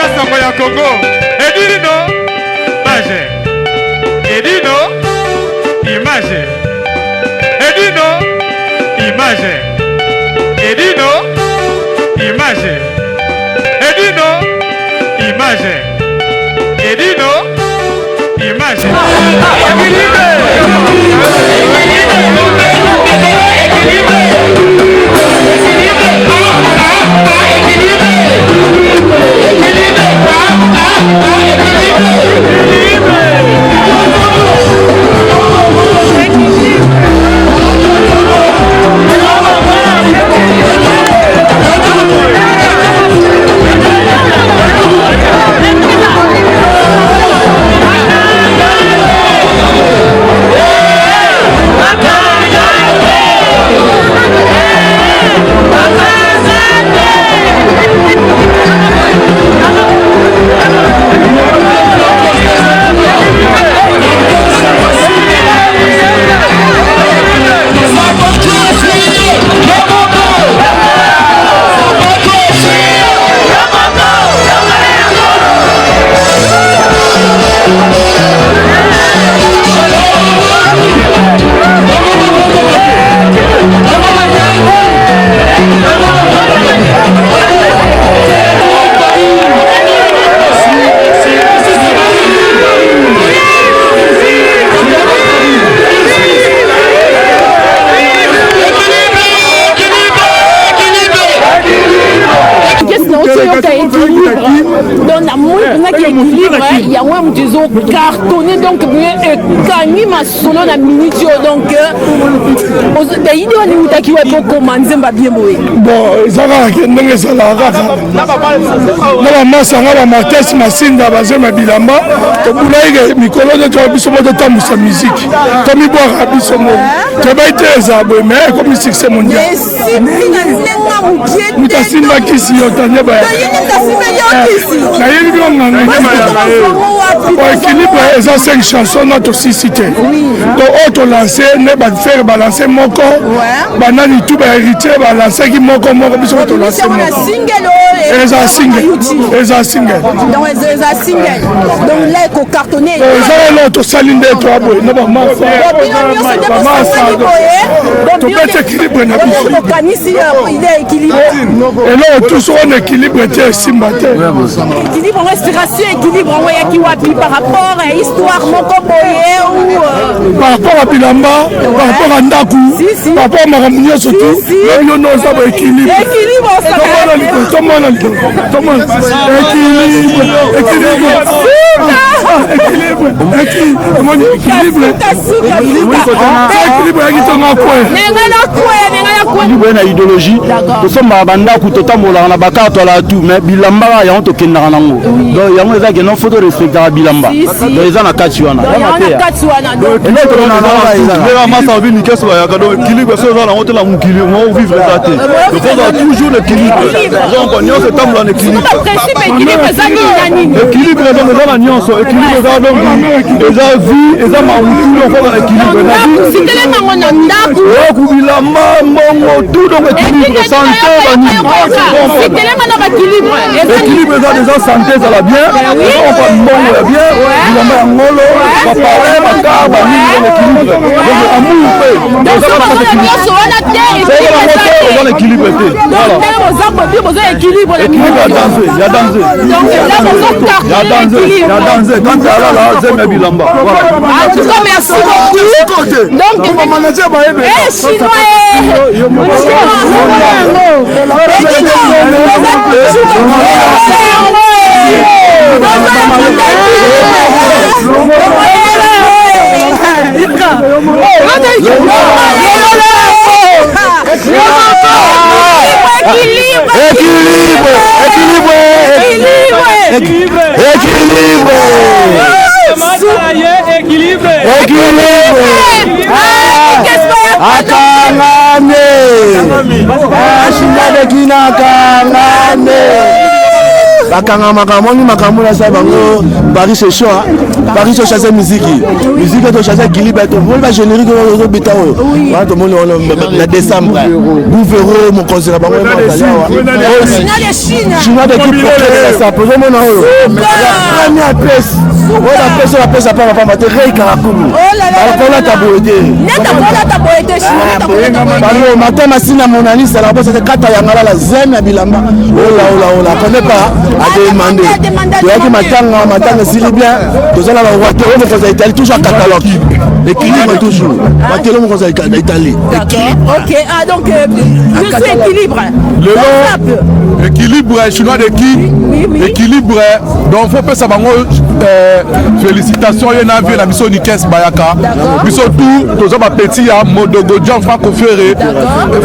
Masamba ya Congo. Edino, image. Edino, image. Edino, image. Edino, image. Edino, image. Edino, image. il y a un disons cartonné donc gagné ma solo na minute donc il doit nous taquer pour commencer ma bien bon ça va que ça la na massa na ma test machine da baze ma bilamba to bulaye mikolo de to biso de tamu sa musique to mi boire abiso mo to ba iteza bo mais comme succès mondial mutasimba kisi yotanye ba na yeli nganga Equilibre, ils ont 5 chansons notre cité. Donc auto lancé ne va faire balancer moko banani tout ba héritier balancer qui moko biso auto lancé ils ont single donc là il faut cartonner ils ont l'auto salinde toi boy no ba massa to peut équilibre na biso il est équilibré et là tous on équilibre était simbaté équilibre respiration équilibre on qui wapi par rapport à histoire mon comboyé ou par rapport à Bilamba par rapport à Ndaku par rapport à Maramunia surtout nous nous avons équilibre équilibre na idéologie to somba banda ku totambola na bakato la tout mais Bilamba ya on to kendana nango donc yango eza que non photo respecter Bilamba donc eza na katiwana et notre on a massa vini keso ya kado équilibre so za na hôtel la mukili on vivre ça té il faut toujours l'équilibre donc on y se tambola en équilibre équilibre ça ni équilibre donc eza na nyonso équilibre ça donc eza vie eza mamutu on faut équilibre na vie si tele mango na ndaku ku Bilamba mongo tout donc équilibre santé bani si tele mango équilibre équilibre ça déjà santé ça va bien on va mongo bien Bilamba ya ngolo va parler baka bani équilibre donc amour pe donc ça va équilibre on a dans l'équilibre voilà donc équilibre il y a danger quand tu as là j'aime Bilamba en tout cas merci beaucoup donc on va manager chinois bakanga makamoni makamona sa bango Paris ce soir Paris ce chasse musique to chasse Equilibre to vola générique au bitao wa to moni on na décembre Bouvero mon conseil la bango Chinois de qui pour ça pour mon on a Apres on a Apres pas pas te récaracoulou on a taboité neta bola taboité Chinois matin masina mon ami ça la bosse de kata yangala la zem ya bilamba ola connaît pas à demander tu as dit matanga s'il est bien tous la roi on conseil Italie toujours catalogue Equilibre toujours matelo mon conseil Italie OK ah donc je suis Equilibre le nom Equilibre chinois de qui Equilibre donc faut pas ça bango félicitations et na vie la mission Nickins bayaka biso tout tous ba petit ya modogo Jean Franco Ferré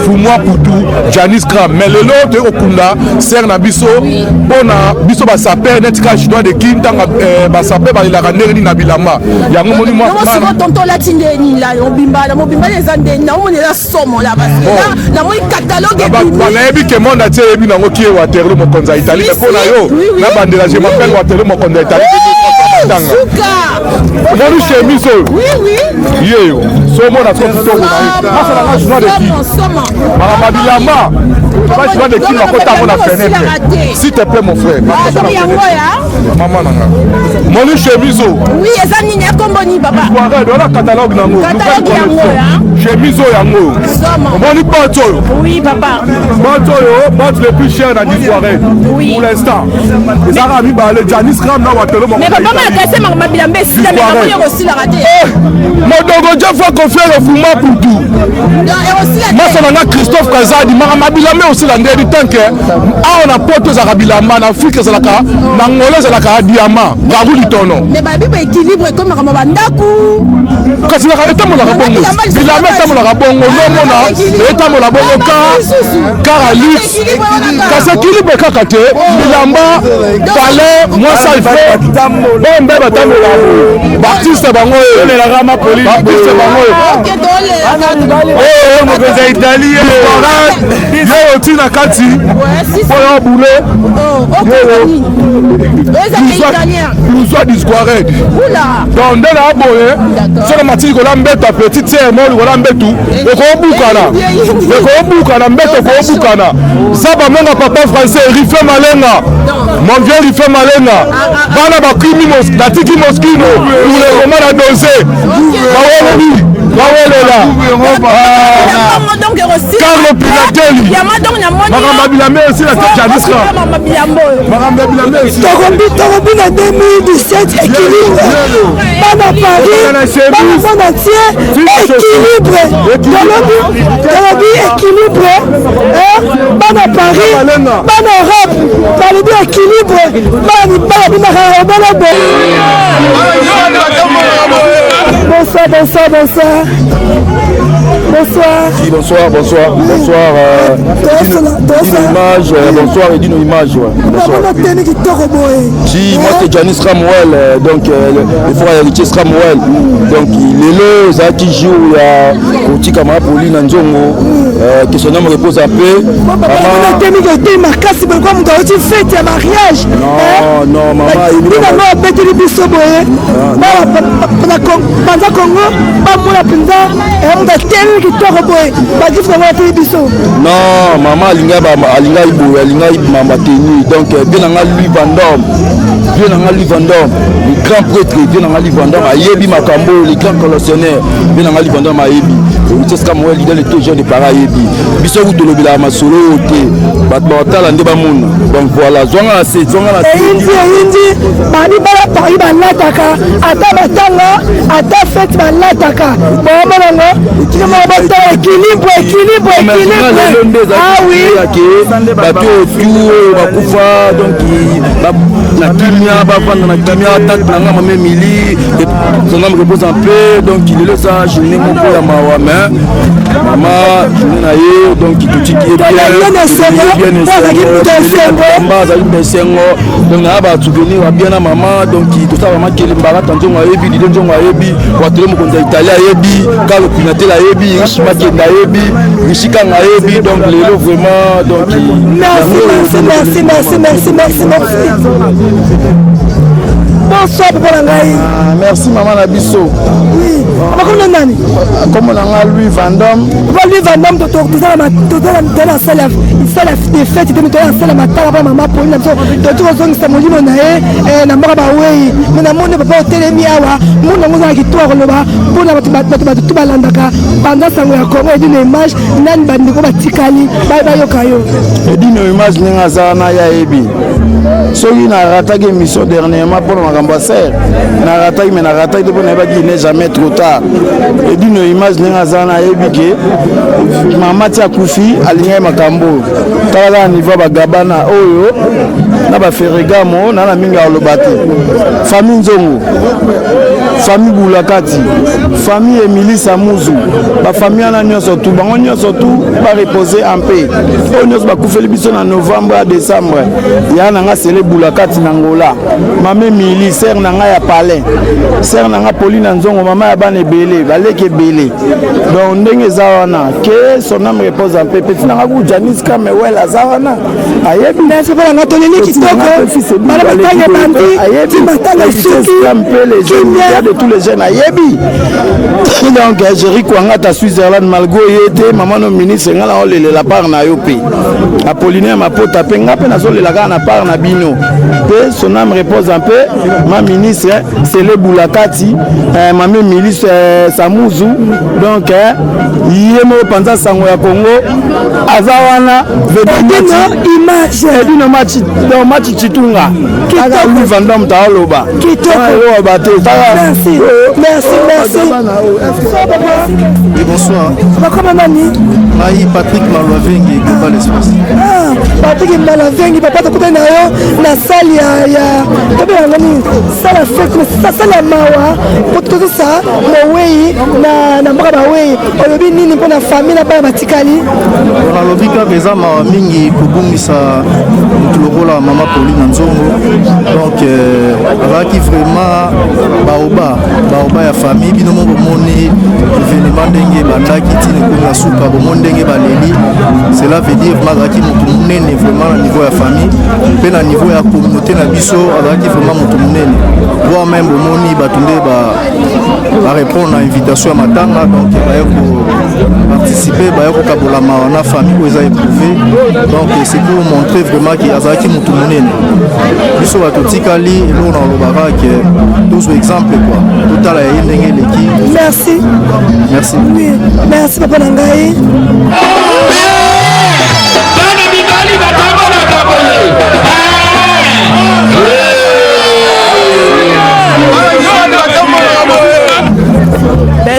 Fumwa Poutou Janice Kram mais le lot de Kokunda ser na biso bona biso ba Sapeur netika chinois de Kintanga ba Sapeur ba la kaneri na bilamba yango moni moi non tonton la tindeni la obimba les ande na on est là somo là parce que na moi catalogue ba na ebi ke monde atie ebi nango ki e Waterloo mo konza Italie mais pona yo na bandela je m'appelle Waterloo mo konza Italie Moni chemise. Oui. Yo. So mon a trop plutôt. Moi ça la joie de qui? Mama bilamba. Pas joie de qui ma kota mon a fenêtre. S'il te plaît mon frère. Maman nanga. Moni chemise. Oui, eza nini ekomboni papa. Soirée dans la catalogue nango. Chemise yango. Moni poto. Oui papa. Poto le plus cher dans la soirée. Pour l'instant. Les arabes ba le Janice Kram na Waterloo. Mais papa m'a cassé ma bilambe si la mère aussi la raté. Modogo Jean Franco Ferré Fumwa Poutou. Moi ça n'a Christophe Kazadi ma bilambe aussi la ndedi tanke. Ah on a poto za bilamba na Afrique za la ka na ngolo za la ka diamant. Garu litono. Mais ba bibo Equilibre comme ma bandaku. Kasi la ka etamo la bongo. Bilambe etamo la bongo no mona etamo la bongo ka Caralix. Kasi Equilibre kaka te bilamba palais moi ça il faut bon bébé tamola Baptiste bango la rama Paulina Baptiste bango mon président italien yo tina kati pour bouler nous soit disquared donc de la boye sur matiki ko lambeta petit tiers mo ko lambetu ko bukana mbeto ko bukana saba menga papa français Rife Malenga mon vieux Rife Malenga bana ba criminals datiki moskino pour les romans à doser Carlo Pinatelli Maramba Bilamé aussi la tête Janice Tokobi na 2017 Equilibre Bana Paris Bana entier Equilibre Tokobi Equilibre Bana Paris Bana Europe Bana Equilibre Bana Bonsoir. Bonsoir et dis nos images. Si moi c'est Janice Ramwell, donc il faut héritier Ramwell. Donc il est là, ça qui joue à petit camarade Paulina Nzongo, que son nom repose à paix. Non, maman. Non, maman alinga ibo alinga mama tenu donc bien nga lui Vendôme le grand prêtre bien nga lui Vendôme ayebi makambo le grand collectionneur bien nga lui Vendôme ayebi c'est comme moi leader le tout jeune de pareil ayebi biso to lobila masolo te batala nde ba mona donc voilà zonga indi bani bala Paris balataka ata batanga ata fête balataka bon monongo tu me bata équilibre ah oui bato tout bakufa donc na kimia bavanda na kimia attaque na ngama memili son nom repose en paix donc il est là ça journée moko ya mawa mais maman journée na ye donc tout qui est bien sengo donc na ba souvenir wa bien na maman donc tout ça vraiment qui mbara tanzonga yebi didonga yebi Waterloo mo konza Italia yebi Carlo Pinatelli yebi riche bakenda yebi bisika ngayebi donc lelo vraiment donc merci bonsoir papa Nangai. Merci maman na biso. Oui. Comment nani? Comment nanga Louis Vandom? Louis Vandom to ça la salle des fêtes de la salle matala maman Paulina to zong sa molimo na na mbaba wei. Mona monde papa hotelemi awa. Mona ngoza kitwa loba. Bona batu balandaka. Banda sango ya Congo edine image nani bandiko batikali. Bye yokayo. Edine image ninga za na ya ebi. Soki na rataki émission dernièrement pour l'ambassadeur na rataki mais na rataki pour ne pas dire jamais trop tard et d'une image n'enga zana ebike mama tia kufi alinga makambo tala niveau bagabana oyo na ba ferigamo na minga olobate famille nzongo famille Bulakati famille Emily Samuzu ba famille na nyonso tout bango nyonso tout ba reposer en paix o nyonso ba kufeli biso na novembre à décembre ya na nga sele Bulakati na Ngola mama Emily sœur na nga ya palais sœur na nga Paulina nzongo mama ya bana ebele baleke ebele donc ndenge zawana que son âme repose en paix petit na nga ku Janice Kamewel azawana ayebi merci pour la toleli kitoko bala batanga bandi ayebi matanga suki les jeunes de tous les jeunes ayebi donc Jerry Kwanga ta Switzerland malgo yete maman no ministre ngala olele la part na yo pe Paulina mapota pe ngape na zole la na part na bino pe son âme repose en paix ma ministre c'est le Bulakati ma ministre Samuzu donc yemo panza sango ya Congo azawana image dino match chitunga aga Louis Vandom ta loba kitoko bate merci et bonsoir comment nani Maï Patrick Malwavengi Global Espace Patrick Malwavengi papa takutana nayo na salle ya tobe ngani sala fête sala mawa pototo sa mowei na mbaka bawei olobi nini mpona famille na bana batikali on lobi ka beza mawa mingi kobungisa mutulokola mama Paulina nzongo donc azalaki vraiment baoba ya famille bino mo bomoni événement ndenge bandaki tine komi suka bomoni ndenge baleli cela veut dire mazalaki mutu munene vraiment na niveau ya famille pe na niveau ya communauté na biso azalaki vraiment mutu munene voire même bomoni batunde ba répondre à invitation ya matanga donc baye ko participer baye ko kabolama na famille ko eza éprouvé donc c'est pour montrer vraiment que azalaki mutu munene biso batotikali eloko na olobaka ke tous exemple quoi totala ya ndenge leki merci oui merci papa Nangai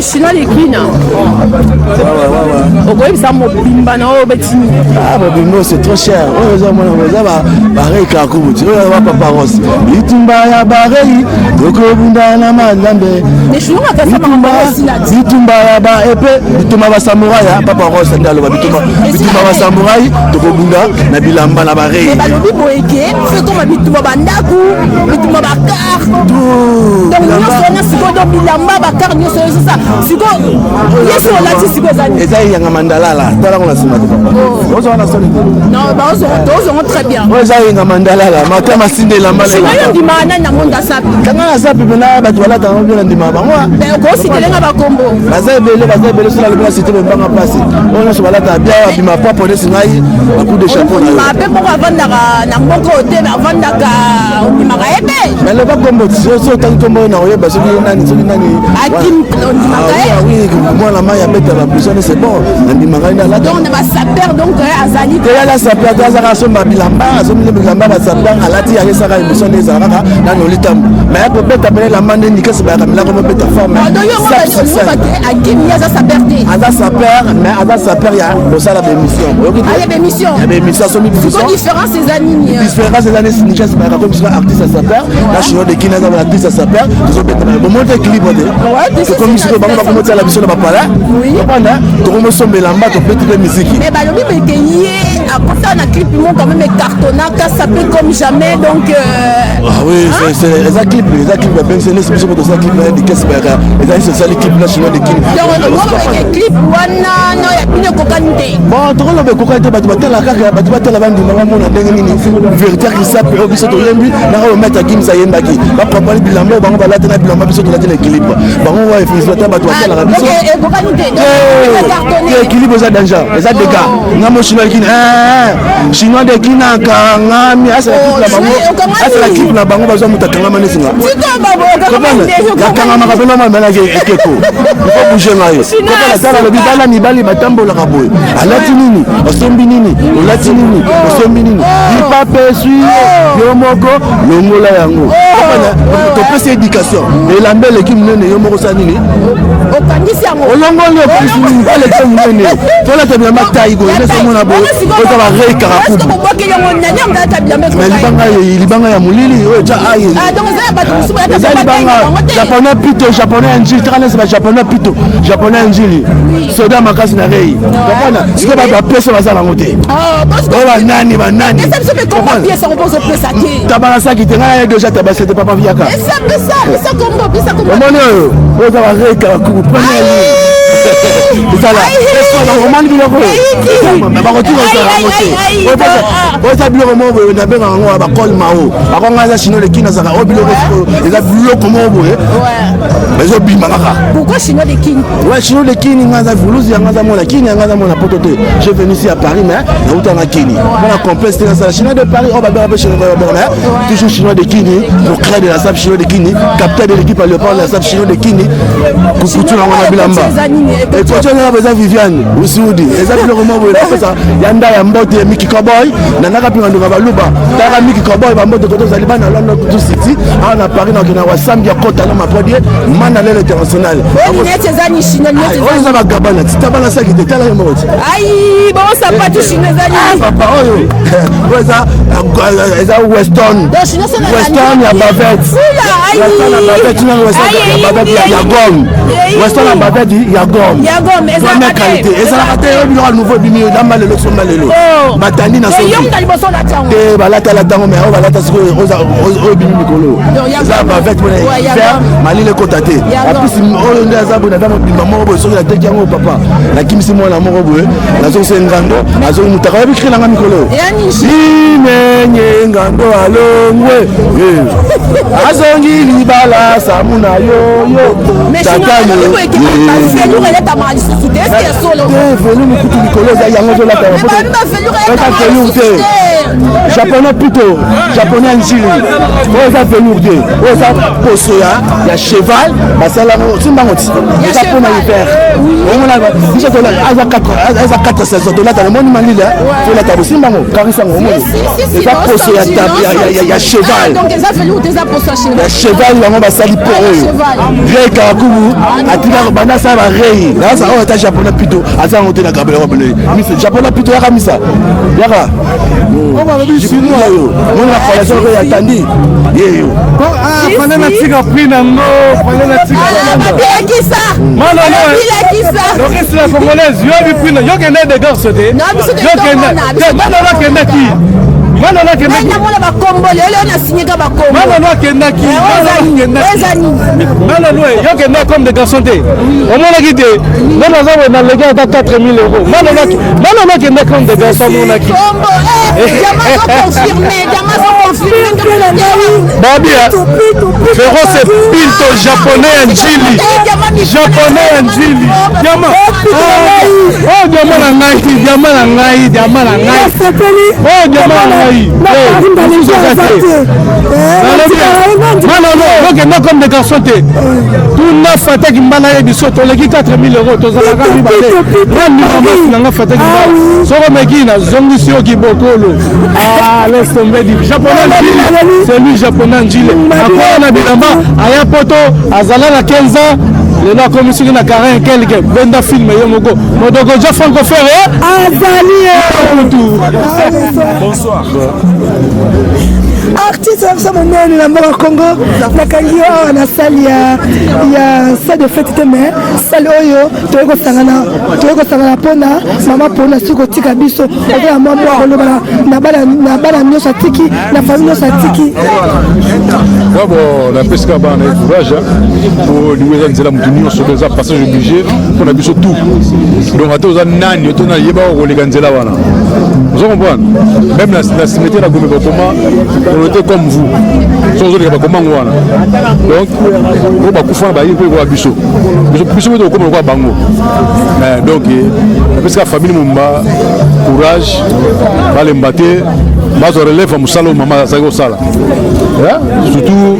chinois likina okoyebisa mobimba na oyo betimi mobimba c'est trop cher oyo eza mwana oza barei kakubuti oyo wa papa Ross bitumba ya barei tokobunda na malambe bitumba ya ba epe bitumba ba samouraï ya papa Ross ndalo bitumba ba samouraï tokobunda na bilamba na barei balobi boyeke fe comme bitumba bandaku bitumba bakar donc nyonso wana sikoyo donc bilamba bakar nyonso oyo ça siko yesu olati siko ezali eza yanga mandalala tala ngona sima te papa ozo wana soni non ba ozo très bien ozo yanga mandalala makama sinde lamba siko yo ndimana na monde asapi kanga asapi bena batu wala ta ngona ndima bango be ko sitelenga bakombo bazebele sala le place te mbanga place ona so balata bia bima papa de singai coup de chapeau na ma pe poko avandaka na mboko te avandaka ndimaka ebe mais le bakombo so tanto mo na oyeba soki nani akim oui moi la main ya mettre la prison c'est bon ndimaka ina la donc na sapeur donc azali la sapeur azaka so mabilamba so bilamba ba sapeur alati ya saka émission des araka na no litam mais ko beta bele la mande ni kese ba kamila ko beta femme akim yaza sapeur te aza sapeur mais aza sapeur ya lo sala d'émission ya émission so mi différence ces années ni kese ba comme ça artiste sapeur la chino de kina za artiste sapeur so beta ba monte équilibre de comme ça ba ko monte la mission ba pala Oui. Comment sont mélamba ton petit musique. Mais bah le bébé qui à côté on a clip mon quand même cartonnant ça peut comme jamais donc ah oui, c'est les clips ben c'est une spéciale de ça clip de qu'est-ce que c'est ça les clips nationaux de qui. Donc clip wana no ya pine kokante. Bon, to le kokante ba la kaka ba la bandi na mona ndenge nini vérité qui ça peut biso to yembi na ko mettre kimsa yembaki. Ba propane bilamba bango ba latena bilamba biso to latena équilibre. Bango wa féliciter ba to la biso. Équilibre ça danger, ça dégâts. Ngamo chinois qui chinois de kina ngami asa la bango. Asa la clip na bango bazo mutakanga manesinga. La kanga makapelo mama ekeko. Il faut bouger ngayo. Kokala sala le bibala ni bali batambola kaboy. Alati nini? Osombi nini? Olati nini? Osombi nini? Ipa pesui yo moko longola yango. To pesa éducation. Et la belle équipe nene yo moko sa nini? Okandisi yango. Olongoli opesi nini? Bale équipe nene. Tola tabia matai go ina somo na bo. Ko ba rei karaku. Mais libanga ya mulili o ja aye. Ah donc ça ba tout ça japonais pito japonais njili trane c'est japonais pito japonais njili soda makasi na rei comprendre ce que ba pesa bazala ngote ah parce que ba nani et ça se fait comment pièce on pose pesa qui tabana ça qui tenga déjà tabasa de papa viaka et ça comme mono o za ba rei ka ku premier Isala, est-ce qu'on a biloko? Ba retour au ça biloko mo bo na benga ngo ba call mao. Ba ko ngaza chino le kina saka o biloko eza biloko mo bo ouais. Mais zo bima ngaka. Pourquoi chino de king? Ouais, chino le kini ngaza vuluzi ngaza mo la kini ngaza mo na potote. Je suis venu ici à Paris mais na uta na kini. On a complexe dans ça chino de Paris, on va bien chino de toujours chino de kini, le créer de la sable chino de kini, capitaine de l'équipe à Léopard la sable chino de kini. Kukutu na ngona bilamba. Et toi tu as besoin Viviane Usudi eza biloko mo boye pesa yanda ya mbote Mickey Cowboy na naka pinga ndo baluba tara Mickey Cowboy ba mbote koto zaliba na London to City na Paris na kina wasambi ya kota na mapodie mana lele international on est ezani chinois on za ba gabana titabana ça qui détala yo mbote ai bon ça pas tout chinois ezani papa oyo eza Weston ya bavette Weston ya bavette na Weston ya gom Weston ya bavette ya gom première qualité et ça la raté le nouveau bimi dans mal le son malelo batani na so te balata la tango mais on balata ce au bimi mikolo ça va fait faire mali le cotaté en plus on est à zabona dans maman bo so la teki yango papa na kimisi mwana moko boye na zo se ngando azo mutaka bikri na mikolo ni ngando alongwe azongi libala samuna yo mais sinon japonais plutôt japonais njili oza velourde oza posoya ya cheval basala simbangoti eza pona hiver omona biso tola aza 4 saisons tola ta moni malila tola ta simbango karisango omona eza posoya ya cheval donc eza velourde eza posoya ya cheval yango basali po oyo rei karakubu atika banda sa ba rei na sa o ta japonais plutôt aza ngote na kabela robele misa japonais plutôt yaka misa yaka o ba bi sino yo mona relation ko ya tandi yeyo fana na tika prina ngo fana na tika na kisa mana na kisa donc c'est la congolaise yo bi prina yo kende de garce de yo kende mana na kende ki mana na kende na mona ba kombo lelo na signeka ba kombo mana na kende ki mana no yo kende comme des garçons te on mona ki te mana za na le gars da 4000 €. Mana na kende comme des garçons mona ki kombo confirmé Babia Ferro c'est pinto japonais njili Diama oh diama na ngai oh diama na ngai non que non comme des garçons te tout na fata ki mbala ye biso to leki 4000 € to zala ka mi bale rami mama na fata ki mbala soko mekina zongi sio ki bokolo laisse tomber du japonais c'est lui japonais njile akwa na bilamba aya poto azala na 15 ans le na komisi na 40 quelque benda film yo moko modoko ja francophone azali bonsoir artiste ça monene na mboka Congo nakangi awa na salle ya salle de fête te mais salle oyo toyeko sangana pona mama pona siko tika biso oya mama oloba na bana nyonso atiki na famille nyonso atiki bon la pesca bana courage pour liweza nzela mutu nyonso za passage obligé pour na biso tout donc atoza nani to na yeba ko leka nzela wana vous comprenez même la cimetière la gombe comment on était comme vous sans autres comment wana donc on va kufa ba yiko ko biso to comme ko bango donc parce que la famille mumba courage va les battre bazo relève musalo mama sago sala surtout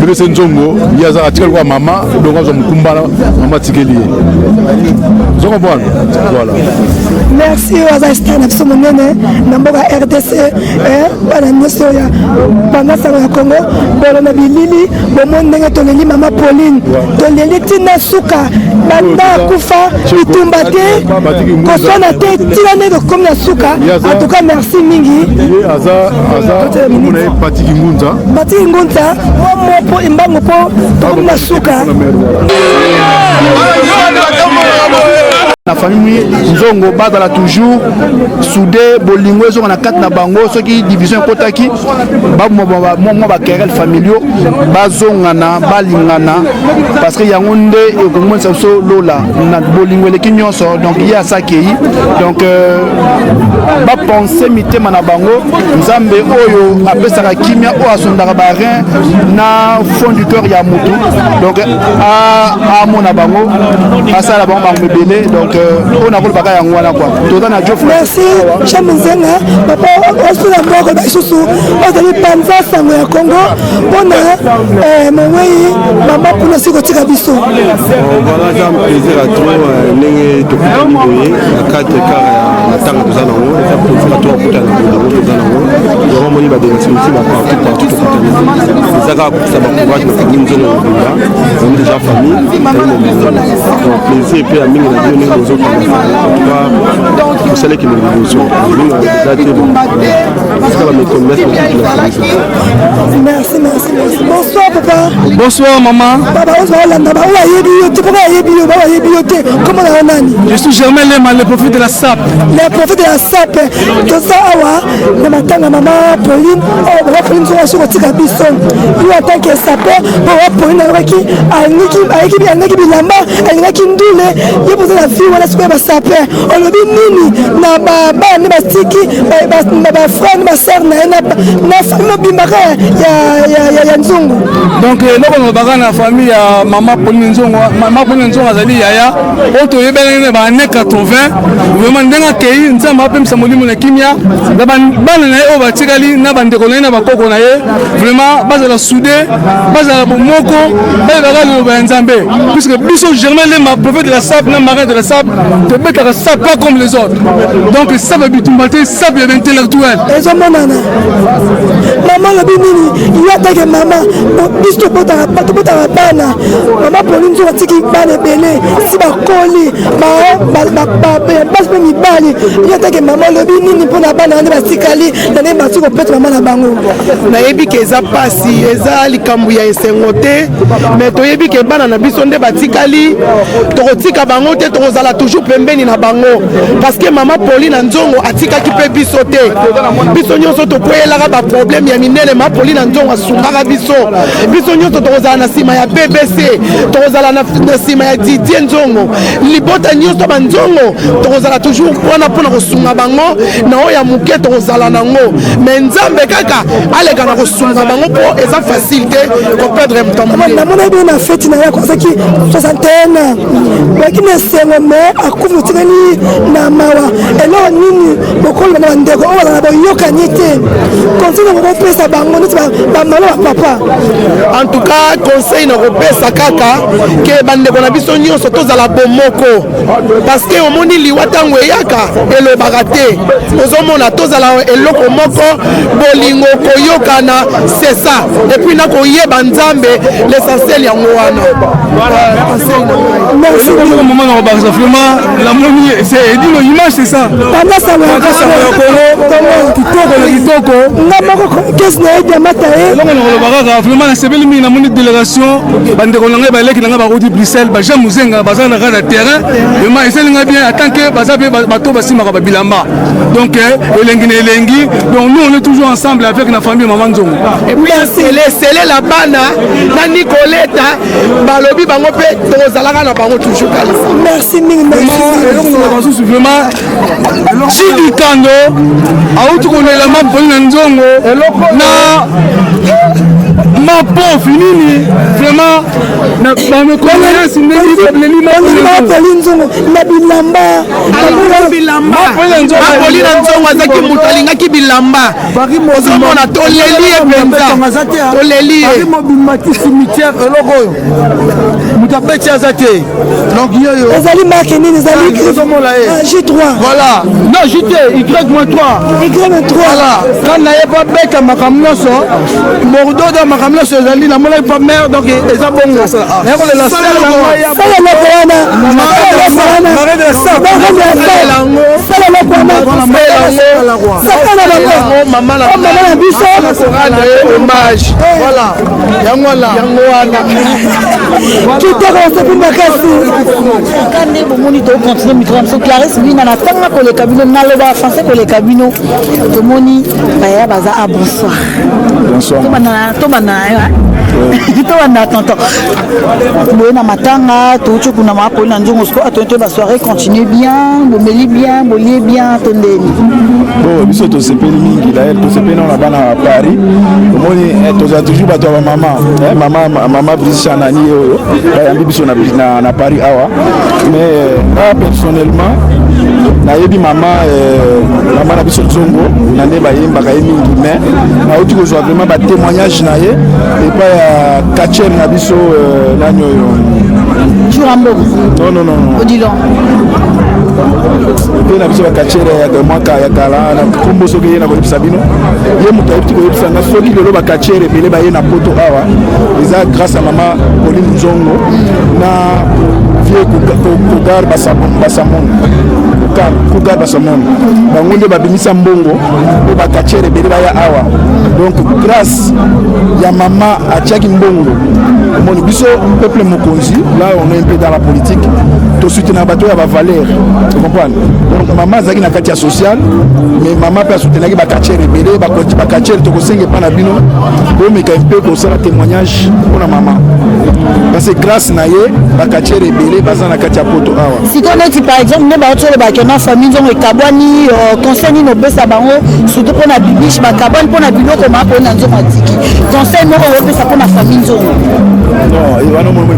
bébé Senzongo yaza atikali kwa mama donc azo mukumbana mama tikeli vous comprenez voilà merci wazastan na biso monene na mboka RDC bana nyonso ya bangasanga ya Congo bolo na bilili bomo ndenge toleli mama Pauline toleli tina suka banda kufa bitumba te kosona te tina ndenge comme na suka en tout cas merci mingi mona patiki ngunza mopo imbango po comme na suka la famille Nzongo bazala toujours soudé bolingo ezonga na kati na bango soki division ekotaki moi ba querelle familiaux bazongana balingana parce que yango nde ekomonisa biso lola na bolingo eleki nyonso donc ye asakei donc bapense mitema na bango nzambe oyo apesaka kimia oyo asondaka barein na fond du cœur ya mutu donc amona bango asala bango bango ebele donc on a voulu bagaille en Wana quoi. Merci, Chamuzenga. Papa, on se la mort de Soussou. On a dit Panza Sango ya Congo. On a maman pour nous sur Tikabiso. Voilà, j'ai un plaisir à trop. N'ayez de la carte car la table de Zanamo. Ça pour faire toi pour la Zanamo. Le roman va devenir celui-ci va partout au Canada. Ça va courage parce que nous sommes déjà famille. Donc plaisir et puis à mine la vie nous autres. Vous savez qu'il y a une évolution. Merci. Bonsoir papa. Bonsoir maman. Papa, comment on a? Je suis Germain Lema, le prophète de la SAP. Le prophète de la SAP. Tout ça, le matin, maman Pauline, Pauline sur le Tigabisson. Il attend que Sapeur, Pauline avec qui, avec Bilamba, avec qui il y a la fille, voilà ce que va Sapeur. On le dit nini, na baba, na batiki, na ba frère, na sœur, na famille Bimara, ya Nzongo. Donc, nous avons la famille à maman Pauline Nzongo. Maman Pauline Nzongo a dit yaya, on te rebelle dans les années 80. Vraiment, dans le pays, nous avons appelé Samoli Mounakimia. Dans le au Batikali, na bande koloni na bakoko na ye. Vraiment, base la soudé, base la bomoko, base la Nzambe. Puisque Bissot Germain Lema, prophète de la SAP, na marin de la SAP, te met à la SAP pas comme les autres. Donc, ça va bitumbater, ça va être intellectuel. Et ça, maman, le binini, il y a des mamans, Bissot Botara, pas de Botara Bana, maman Pauline Nzongo tiki bana belé, si ba koli, bas mi bali, il y a des mamans le binini pour la bana ne basikali, na ne batu ko peut maman na bango. Na yebi ke za pasi, eza likambu ya esengote, mais to yebi ke bana na biso nde batikali, to kotika bango te to kozala toujours pembeni na bango parce que maman Paulina Nzongo atikaki pe biso te. Biso nyonso to koyelaka ba problème ya minene maman Paulina Nzongo asungaka biso. Biso nyonso to kozala na sima ya BBC, to kozala na sima ya Didier Nzongo. Libota nyonso ba Nzongo to kozala toujours wana pona kosunga bango na oya muke to kozala nango. Mais Nzambe kaka aleka na kosunga bango po eza facilité ko perdre mtambo. Na mona bien na fête na ya kozaki 61 ans. Bakina sengo me akufu tikani na mawa. Elo nini bokolo na ndeko o na boyoka nyete. Conseil na kopesa bango niti ba malo papa. En tout cas, conseil na kopesa kaka ke bandeko na biso nyonso tozala bomoko parce que omoni liwata ngo eyaka elobaka te ozomona tozala eloko moko bolingo koyokana c'est ça et puis na koyeba Nzambe l'essentiel yango wana. Merci beaucoup maman na Barça vraiment la momie c'est dit l'image c'est ça. Pendant ça le Congo kitoko moko kesi na ye diamata ye eloko nakolobaka kaka vraiment nasepeli mingi namoni délégation bandeko na ngai baleki na ngai bakoti Bruxelles bajean mozenga baza na kaka na terrain vraiment eselinga bien en tant que baza mpe bato basimaka babilamba donc elengi na elengi donc nous on est toujours ensemble avec na famille Maman Nzongo et puis sele la bana na Nicoleta balobi bango mpe tozalaka na bango toujours kala merci mingi eloko na basusu vraiment Chidi Kando auti kolela Paulina Nzongo na mapo finini vraiment na bamekoyasi ndeni Paulina Nzongo na bilamba Paulina Nzongo azaki moto alingaki bilamba ozomona toleli ye mpenza toleli ye mobimaki cimetière eloko oyo moto abeti aza te donc yoyo ezali marke nini ezali J3 voilà non JT Y-3 voilà quand naye pa beta makambo nyonso bordeaux da makambo nyonso ezali namonaki pa mer donc eza bongo naye kolela mama na biso hommage voilà yango wana kitoko osepi makasi kande bomoni tokontinue mikro na biso Clarisse bina na tanga koleka bino naloba français koleka bino tomoni baya baza a bonsoir tobana tonton boye na matanga touti kuna Paulina Nzongo siko atonto ba soirée continue bien bomeli bien bolie bien tondeni bon biso tosepeli mingi d'ailleurs tosepeli na bana à Paris omoni toza toujours bato ba mama Brigitte nani oyo bayambi biso na Paris awa mais moi personnellement nayebi mama na biso Nzongo na nde bayembaka ye mingi mais nauti kozwa vraiment ba témoignage na ye et pas Kacher na biso nani oyo Churambo non Odilon pe na biso bakachere ya mwaka ya kala na kombo soki ye na koyebisa bino ye moto ayebiti koyebisa nga soki lelo bakachere ebele baye na poto awa eza grâce à mama Pauline Nzongo na vie kogar basamon kogar basamon bango nde babimisa mbongo po bakachere ebele baya awa donc grâce ya mama atiaki mbongo omoni biso peuple mokonzi là on est un peu dans la politique to soutenir bato ya bavaleur tu comprends donc mama azaki na kati ya social mais mama pe soutenaki bakachere ebele bakonti bakachere tokosenge pa na bino bomeka mpe kosala témoignage mpona mama parce que grâce na ye bakachere ebele baza na kati ya poto awa sikoyo neti par exemple nde baotolobaki na famille Nzongo ekabwani conseil nini opesa bango surtout mpona bibiche bakabwani mpona biloko maa Paulina Nzongo atiki conseil moko opesa mpona famille Nzongo non wana mono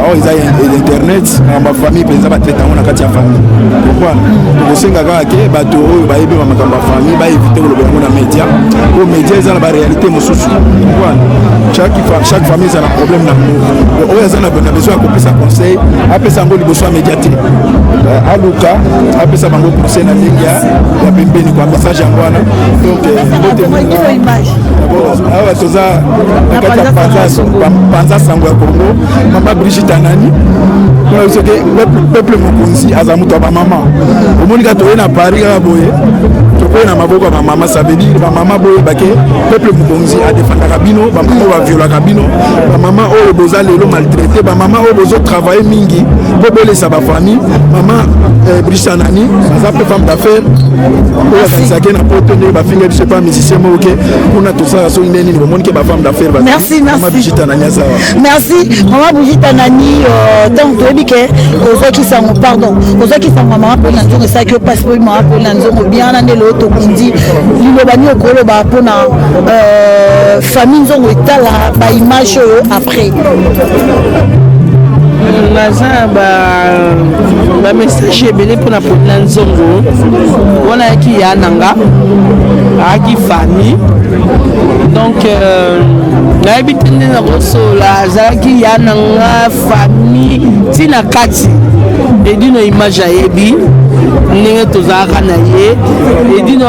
oyo eza internet na bafamille mpenza batraite yango na kati ya famille pourquoi tokosenga kaka ke bato oyo bayebi bamakambo ya famille baevite koloba yango na média po média eza na baréalité mosusu pourquoi chaque famille eza na problème na oyo aza na besoin ya kopesa conseil apesa yango liboso ya média te aluka apesa bango conseil na ndenge ya pembeni kwa message yango wana donc awa toza na kati ya panza sango ya Congo mama Brigitte nani kuna biso ke peuple mokonzi aza mutu ba mama omoni ka toye na Paris kaka boye tokoye na maboko ya mama ça veut dire ba mama boye bake peuple mokonzi a défendaka bino ba mama ba violaka bino ba mama oyo boza lelo maltraité ba mama oyo bozo travailler mingi po bolesa ba famille mama Brigitte nani aza pe femme d'affaires oyo akanisaki na poto nde bafinga biso pa musicien moko ke kuna tosala so nini bomoni ke ba femme d'affaires mama Brigitte nani aza merci mama Brigitte nani donc toyebi ke ozwaki sango mama Paulina Nzongo esalaki opasi po mama Paulina Nzongo bien na nde lelo tokundi liloba nini okoloba mpona famille Nzongo etala baimage oyo après naza bamessage ebele mpona Paulina Nzongo wana yaki ya nanga ayaki famille donc nayebi te nde nakosola azalaki ya nanga famille ntina kati edino image ayebi ndenge tozalaka na ye edino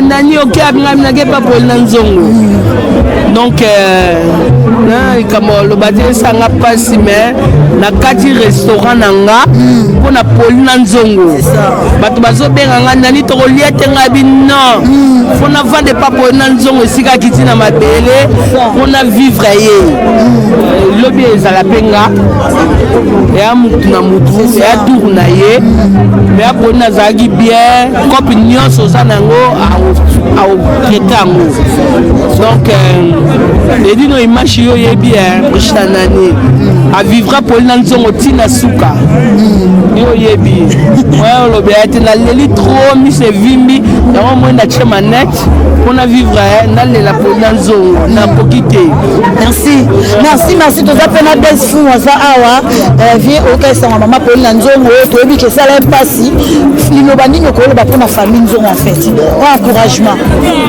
nani oke abingami nake pa Paulina Nzongo donc likambo esanga mpasi me na kati restaurant na nga mpona Paulina nzongo bato bazobenga nga nani tokolia te nga bino mpona vande pa Paulina nzongo esika kiti na mabele mpona vivre ye lobi ezala mpe nga eya mutu na mutu eya tour na ye me ya Paulina azalaki bien kope nyonso oza nango aotraite yango donc edino image yo yebi richard nani avivra Paulina nzongo tina suka yo yebi oyo olobi ete naleli trop mise vimbi yango mwenda tie manete mpona vivre nalela Paulina nzongo nakoki te. Merci toza mpe na bese fu aza awa vie okesanga mama Paulina nzongo oyo toyebi ke esala mpasi liloba nini okoloba mpona famille nzongo en fait o encouragement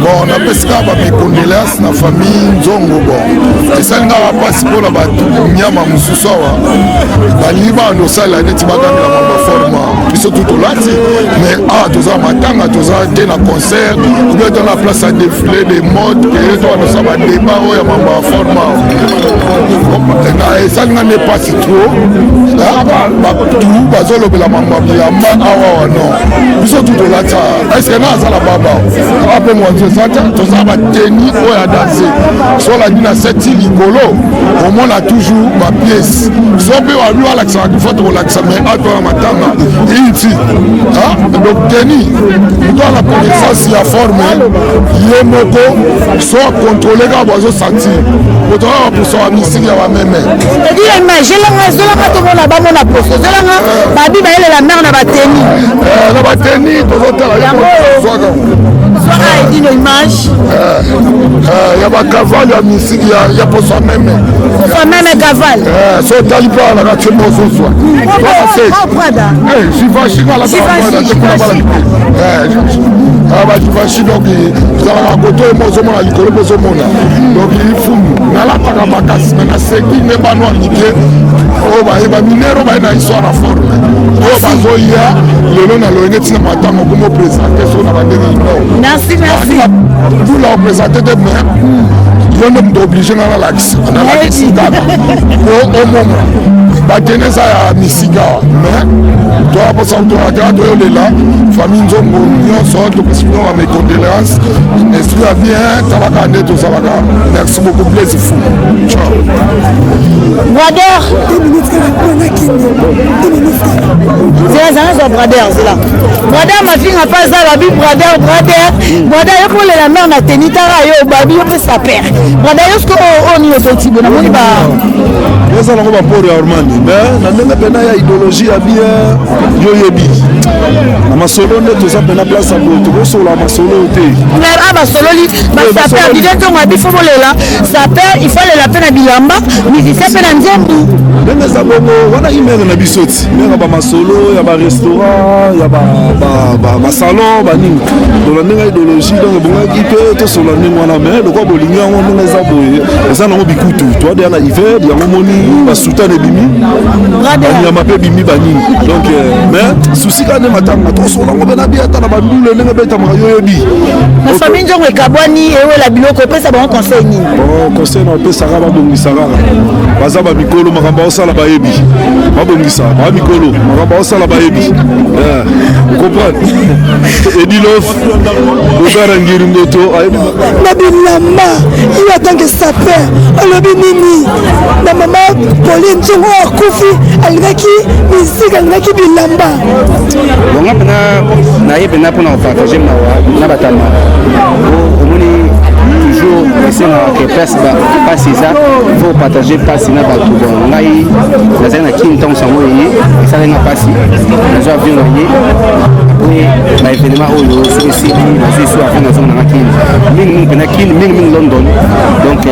bon napesika bamicondoléance na famille nzongo bon esalingaka mpasi mpona banyama mosusu awa balingi bando osala neti bagangela mamba forma biso tu tolati mais awa toza matanga toza te na concert oubien to na place ya défilé de mode ke toanosa badeba oyo ya mamba forma esalinga nde mpasi tro batu bazolobela mamba bilamba awa non biso tu tolati eske na azala baba ape mwanzo sata toza bateni oyo ya danse solandi na seti likolo omona toujours bapiese so mpe babi balakisaka kifo tokolakisa mai atona matanga iti donc teni moto ana connaissance ya forme ye moko so akontrole kaka bazosantir kotoka baposo ya misiki ya bameme zelanga tomona bamona poso zelanga babi bayelela mare na bateni tozotala soka edino image ya bakavale ya misiki ya poso ya meme cavale so otali mpe alaka tie mozozwa bajivashi donc ezalaka koto emo ozomona likolo mpe ozomona donc ifundu nalataka makasi me naseki nde bano alike oyo bayeba minero baye na histoire na forme oyo bazoya lelo na loyenge ntina matango komo présente so na bandenge ino bula oprésente te me yo nde moto oblige nga nalakisa nalakisi kaka po omoma batene eza ya misika mais toya posa toyaka toyolela famille nzongo nyonso topesi bino ba mécondoléance esprit ya bien talaka nde tozalaka merci beaucoup plaisir fou brader zelazanga brader zela brader mafinga mpa aza babi brader yo kolela mare na teni tara yo babi yo mpe sapeur brader yo soki oni ototibo namoni ba eza nango baporo ya ormandi mais na ndenge mpena ya idéologie ya bien yo yebi na masolo nde toza mpena place ya boye tokosola masolo te basololi basaper bide ntongo abi fo bolela saper ifolela mpe na bilamba musicien mpe na nzembu ndenge eza bongo wana imere na biso ti mere bamasolo ya barestaurant ya basalon banini tola ndenge ya idéologie donc ebongaki mpe tosola ndenge wana mais lokwa bolingi yango ndenge eza boye eza nango bikutu toadeya na hiver yango moni basutan ebimi banyama mpe ebimi banini donc mais susi ka nde matanga tosola yango mpe na bi ata na bandule ndenge betamaka yo yebi na famille nzongo ekabwani ewela biloko opesa bango conseil nini conseil na opesaka babongisa kaka baza bamikolo makambo aosala bayebi babongisa bamikolo makambo aosala bayebi comprendre edilof obera ngiri ngoto ayebi na bilamba yo atanke saper alobi nini na mama Pauline nzongo akufi alingaki misiki alingaki bilamba bonga mpena nayebi na mpona kopartage na batama omoni toujours esenga ke pasi eza faut partager pasi na bato bon ngai nazali na kini ntango sango eye esalenga pasi nazwa avion na ye apres baévénement oyo soki esili nazwi so afin nazonga nanga kini mingimingi mpena kini mingimingi London donc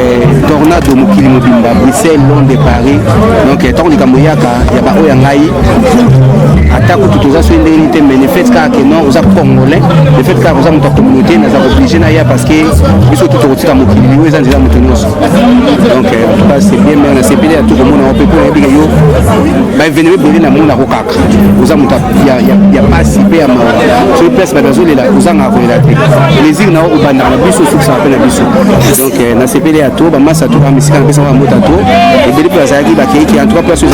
tornado mokili mobimba Bruxelles Londres Paris donc ntango likambo eyaka ya baoyo ya ngai attaque tout ça sur une réalité mais le fait que non aux congolais le fait que aux notre communauté nous avons obligé d'ailleurs parce que ils sont tout autour de mon qui ils ont déjà monté donc en tout cas c'est bien mais on a CPD à tout le monde on peut pas dire yo bah venir brûler la monde à Rokaka aux amuta il y a pas si bien sur place mais dans là aux en relater les îles na au banda na biso sur ça appelle biso donc na CPD à tout bah massa tout am sika pesa wa moto tout et deli place à qui ba qui en trois places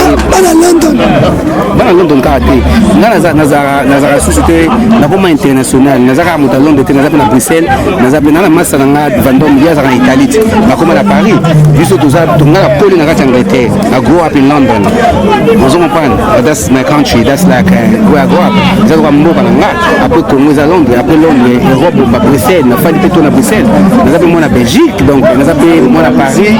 dans London karaté nazara société na comme international nazara moto London nazara na Bruxelles nazara na massa na Vendôme ya za Italie na comme à Paris biso tout ça tout na Paulina na Angleterre I grew up in London that's my country that's like where I grew up ça doit mboka nga après Congo à Londres après Londres Europe à Bruxelles na fali plutôt na Bruxelles nazara moi na Belgique donc nazara moi na Paris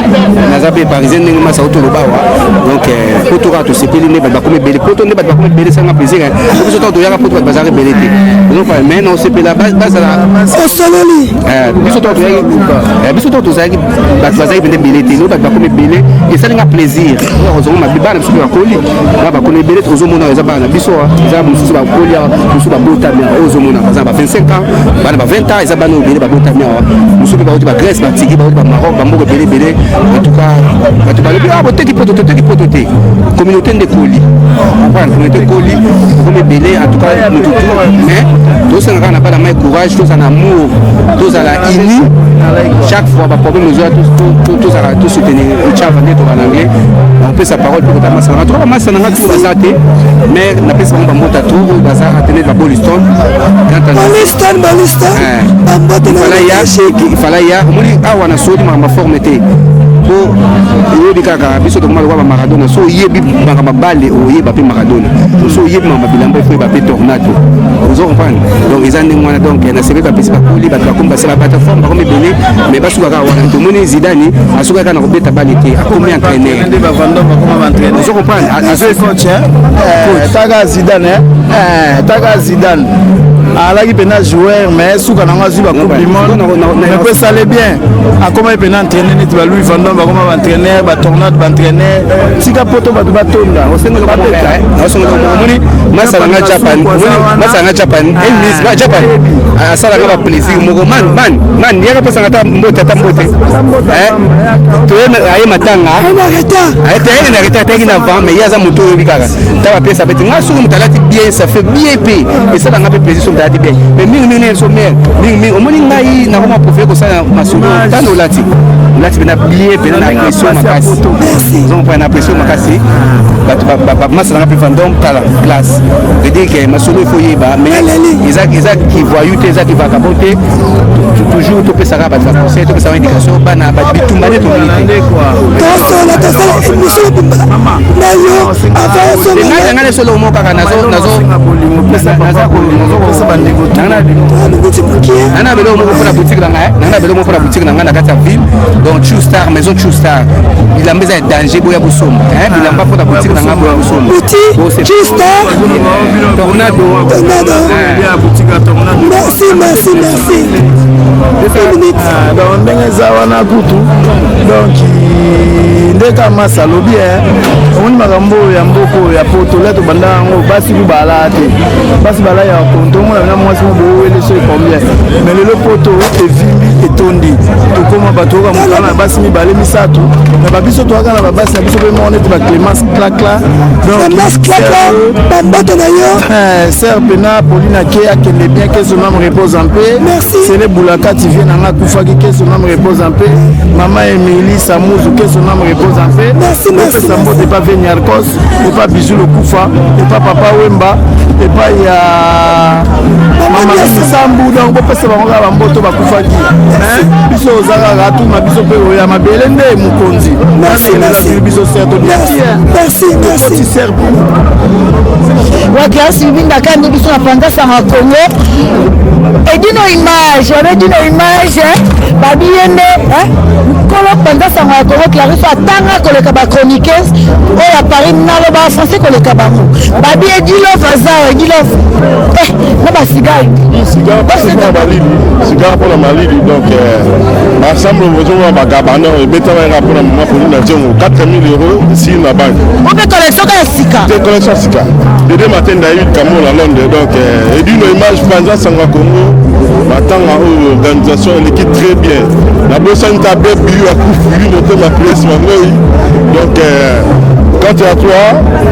nazara parisien ndenge massa auto lobawa donc pour tout c'est pili ne ba comme belé pour tout ne ba comme belé ça m'a plaisir biso to ya pour bazar belé donc mais non c'est la base la osololi biso to ça bazar belé no ba comme belé et ça n'a plaisir on ma bibana biso ba koli ba ko belé ozo mona za ba na biso za mususu ba koli mususu ba bota mais ozo mona za ba 25 ans ba 20 ans za ba no belé ba bota mais mususu ba ba Grèce ba tigi ba Maroc ba moko belé en tout cas ba to ba le ah boté qui pototé communauté de Koli on prend communauté Koli comme belé en tout cas nous tout mais tous ça n'a pas la courage tous en amour tous à la uni chaque fois ba problème nous tous à tous soutenir le chat vendé to en anglais on peut sa parole pour ta masse na masse na tout ça mais na pesa ba mbota tout bazar a tenir la Boliston quand il fallait ya moni awana sodi ma formité pour yebi kaka biso to malwa Maradona so yebi banga mabale o yeba pe Maradona so yebi mama bilamba fo ba pe tornado vous comprenez donc ils ont moi donc na sebe ba pesi ba kuli ba komba c'est la plateforme ba comme belé mais ba suka wana to moni Zidane asuka kana ko beta balité a combien entraîneur de ba vando ba comme entraîneur vous comprenez à ce coach taga Zidane alaki pena joueur mais suka na ngazui ba coupe du monde mais peut ça aller bien a comment pena entraîner net ba Louis Van Damme ba comme entraîneur ba tornade ba entraîneur sika poto ba tonda osenga ba beta osenga ko moni masala nga Japan English ba Japan asala nga ba plaisir moko man yaka pesa ngata mbote to aye matanga na reta teki na vent mais yaza moto bikaka ta ba pesa beti nga suku mutalati bien ça fait bien payer et ça nga pe plaisir bien mais mingi so mer mingi omoni ngai na koma profiter ko ça masolo tano lati bena billet bena na pression makasi donc pour na pression makasi ba masala pe Vendôme tala classe veut dire que masolo il faut yeba mais ils qui voyou tes qui va capoter toujours to pesa ba ça conseil to pesa indication bana ba bitumba de to milité quoi ngana solo mo kaka nazo nana belo mo pour la boutique na nga na kata ville donc True Star maison True Star il a mis un danger boya busomba il a pas pour la boutique na nga boya busomba True Star tornado merci donc ndenge za wana kutu donc ndeka masalo bien omoni makambo ya mboko ya poto leto banda yango basi bala te basi bala ya konto mona na mwasi mo boele so combien mais lelo poto evimbi etondi tokoma bato ka mukana basi mibale misato na babiso to aka na babasi na biso pe mona te ba Clémence Clacla donc bamboto na yo sœur pena Paulina ke akende bien que son âme repose en paix c'est les boulaka tu viens na kufa que son âme repose en paix maman Émilie Samouzu que son âme repose en paix merci Sambo de pas venir cause et pas bisou le kufa et pas papa Wemba et pas ya maman Sambu donc on peut se voir ba mboto ba kufa ki biso zaka ratu ma biso pe ya mabele nde mukonzi merci biso certo merci serbu wakia sibinda kandi biso na panda sa Congo et dino image babi yende kolo panda sa Congo Clarisse atanga koleka ba chroniqueuse o ya Paris nalo ba français koleka bango babi edilo vaza na ba cigare cigare pour la malidi donc Ensemble, nous avons un gabano et mettons un rapport à moi pour nous dire 4 000 € ici dans la banque. On peut collection de Sika. Des collections Sika. Dès matin, il y a eu le Cameroun à Londres. Donc, et d'une image, pendant Sangwa Congo, maintenant, l'organisation, elle équipe très bien. La bosse, une table, à coup, ma presse, donc, quand tu es à toi,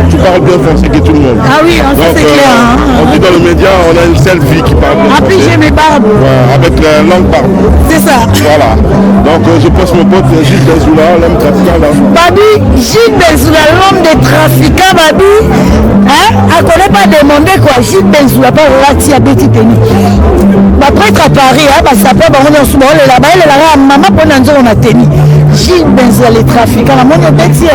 tu parles bien français que tout le monde. Ah oui, ça c'est clair. On dit dans le média, on a une seule fille qui parle bien français. J'ai mes barbes. Ouais, avec la langue barbe. C'est ça. Voilà. Donc je passe mon pote Gilles Benzoula, l'homme trafiquant. Babi, Gilles Benzoula, l'homme des trafiquants, Babi. Hein? Elle ne connaît pas demander quoi. Gilles Benzoula, pas Rati à Betty Penny. Après être à Paris, ça peut avoir un souvent là-bas, elle est là, maman pour nous on a tenu. Gilles Benzoula, les trafiquants, la monnaie Betty.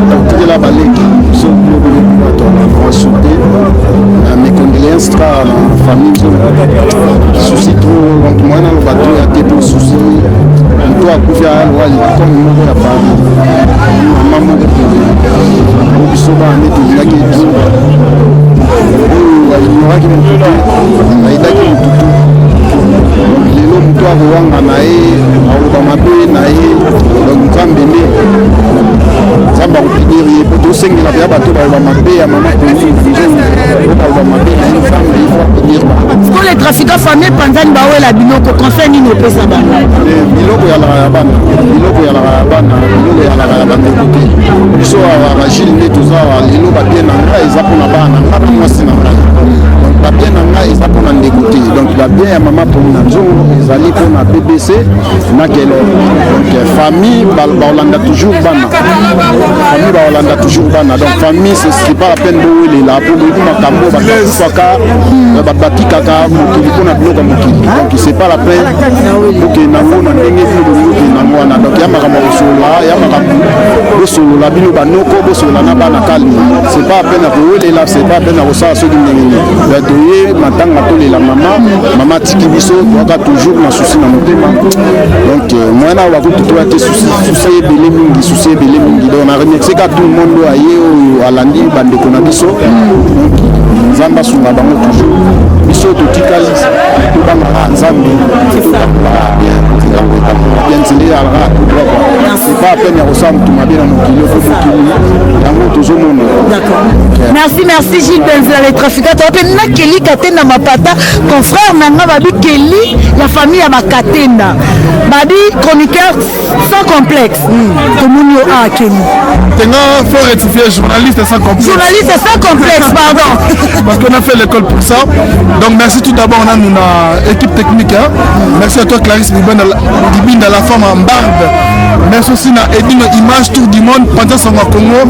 Donc, la balèque, ils sont venus sauter. Mes condoléances à la famille qui soucie trop. Donc, moi, dans le bateau, il y a des petits soucis. On doit couper à l'oual, comme nous, il y a pas. Maman, de ils sont pas en état de la guerre. Il y aura qui m'ont tout. Il y a qui m'ont tout. Lelo mtu avowanga na ye aoba mabe na ye donc nzambe nde nzambe akupigiri ye po tosengela mpe ya bato baoba mabe ya mama Paulina baoba mabe na ye nzambe ifo apigiri ko les trafiquants famille panzani bawela biloko conseil nini opesa bana biloko yalaka ya bana biloko yalaka ya bana biloko yalaka ya bandeko te biso bagile nde toza lelo babie na ngai eza mpona bana nga mpe mwasi na ngai babie na ngai eza mpona ndeko te donc babie ya mama Paulina nzongo ezali mpona BBC na kelo donc famille baolanda toujours bana famille baolanda toujours bana donc famille c'est pas la peine bowelela po boyebi makambo bakufaka batikaka mokili mpona biloko ya mokili donc c'est pas la peine okende nango na ndenge bino bolingi okende nango wana donc ya makambo bosolola ya makambo bosolola bino banoko bosolola na bana kalmi c'est pas la peine ya kowelela c'est pas la peine ya kosala soki ndenge nini toye matanga tolela mama tiki biso toaka toujours na souci na motema donc mwana bakutu toyaki souci ebele mingi donc na remercie ka tout le monde aye oyo alandi bandeko na biso nzambe asunga bango toujours biso totikali tobangaka nzambe bien nzela alaka c'est pas peine ya kosala motu mabe na mokili fo mokili yango tozomona merci Gilles Benzoula les trafiquants tope na keli katenda mapata confrère nanga babi keli ya famille ya bakatenda babi chroniqueur sans complexe tomoni yo a keli tenga faut rectifier journaliste sans complexe pardon parce qu'on a fait l'école pour ça donc merci tout d'abord on a une équipe technique hein. Merci à toi Clarisse Libinda la femme en barbe merci aussi à Edine Image Tour du Monde pendant son Congo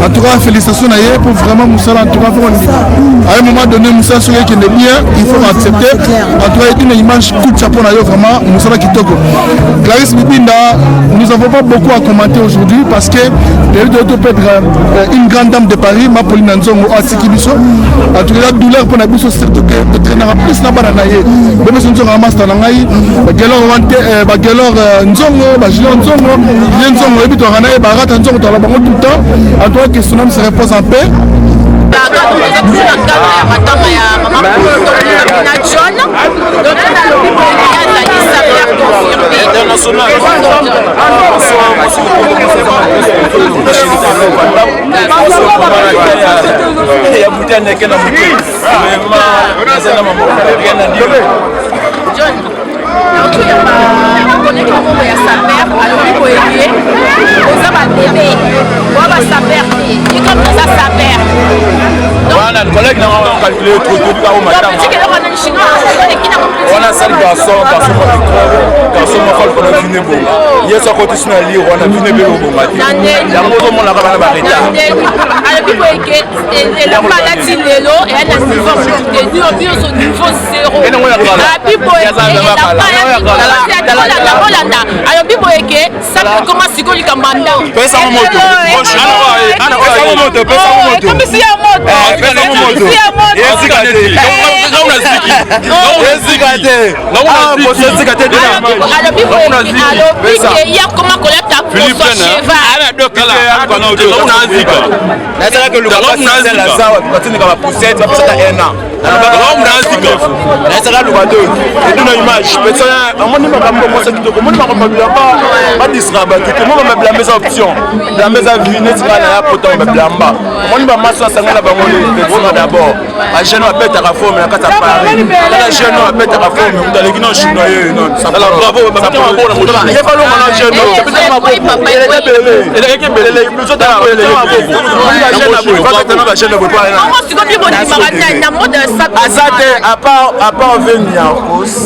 en tout cas félicitations à eux pour vraiment Moussala en tout cas à un moment donné Moussala sur qui est bien il faut accepter en tout cas Edine Image coup de chapeau à eux vraiment Moussala qui toque Clarisse Libinda nous n'avons pas beaucoup à commenter aujourd'hui parce que peut être une grande dame de Paris ma Paulina Nzongo a Sikibiso en tout cas douleur pour la biso surtout que de traîner en plus na bana naie bébé Nzongo master na ngai bagelor Nzongo bagilor Nzongo Nzongo ebito kana e barata Nzongo to la bango tout le temps en tout cas que son âme se repose en paix Voilà, le collègue n'a pas calculé trop tôt au matin. On a sali garçon on a fini bon. Hier ça continue à lire, on a fini bien au bon matin. Il y a beaucoup de monde là-bas dans la alors il faut que la maladie lelo et elle a niveau son niveau 0. La bibo alors bibo eke ça comment sikoli kamanda. Pesa moto. Ana moto, pesa moto. Comme si ya moto. Pesa moto. que le naesaka lukado eduna image amoni makambo mosa kitoko omoni makambo bilamba badistra bato te moma bilamba eza option bilamba eza vi neti kaka na ya potamo babilamba omoni bamaso asanga na bango lepetima d'abord agene abetaka forme na kati ya paris tala gene abetaka forme moto aleki na chinois ye yebalonga na gene eleki ebelele aza te apart veni ya rose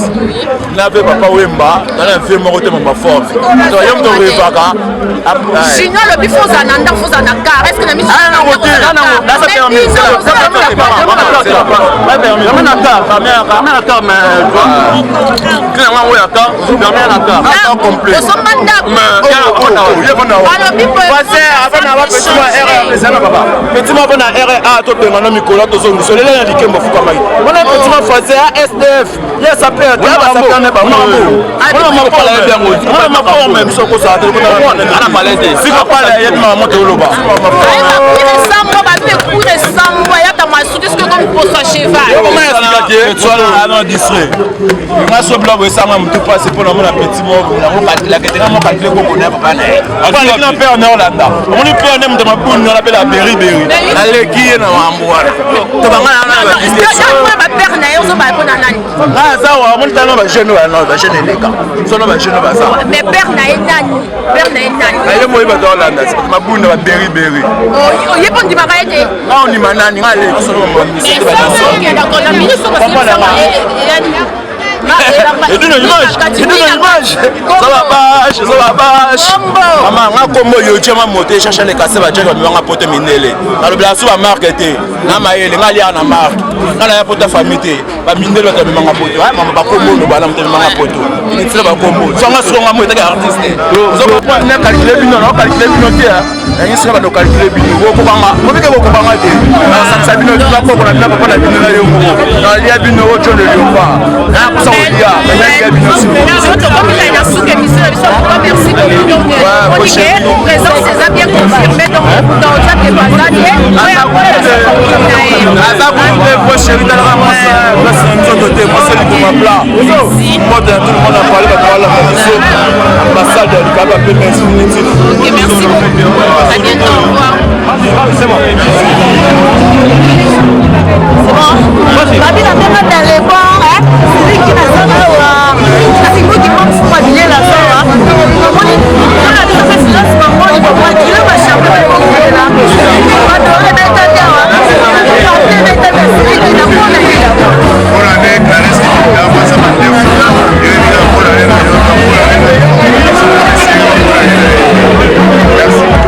nave papa wemba nana ve moko te mama forme to ye moto revaka Junior le bifo zananda foza na car est-ce que na mission petit na RA to penga na mikolo to zongi so lele na likembo fuka mai wana petit ma faze SDF ya Sapeur te ba Sapeur ne ba mo wana ma pala ya ngoti wana ma pala même so ko sa te ko na malade sika pala ya ma moto loba et d'une image, ça va bâche. Maman, on a comme yo tu m'as monté chercher les cassettes, tu vas me porter minele. Dans le blason à marketer, na maïle, na lia na marque, na la porter famille, ba minele tu me m'as porter. Maman ba comme no ba na me m'as porter. Il tire ba comme. Ça m'a sur moi moi artiste. Zo ko pas na calculer bino, na calculer bino te. Il sera ba calculer bino. Ko banga, mo bike ko banga te. Na sa bino tu ba ko na papa na bino na yo. Na lia bino o chone yo pa. Na ko sa merci beaucoup. Présence, c'est bien confirmé dans chaque épisode. Merci beaucoup. À bientôt. Au revoir. C'est bon. Babi na tena dalebo, c'est qui na sana wa. Kasi ngo ki mom fuma bilé la sana. Moni, on a fait silence maman, il va pas dire ma chambre ko là. Ba do le beta dia wa. Le beta da c'est qui na mona ila. On a des caresses qui da passa mande. Il est là pour la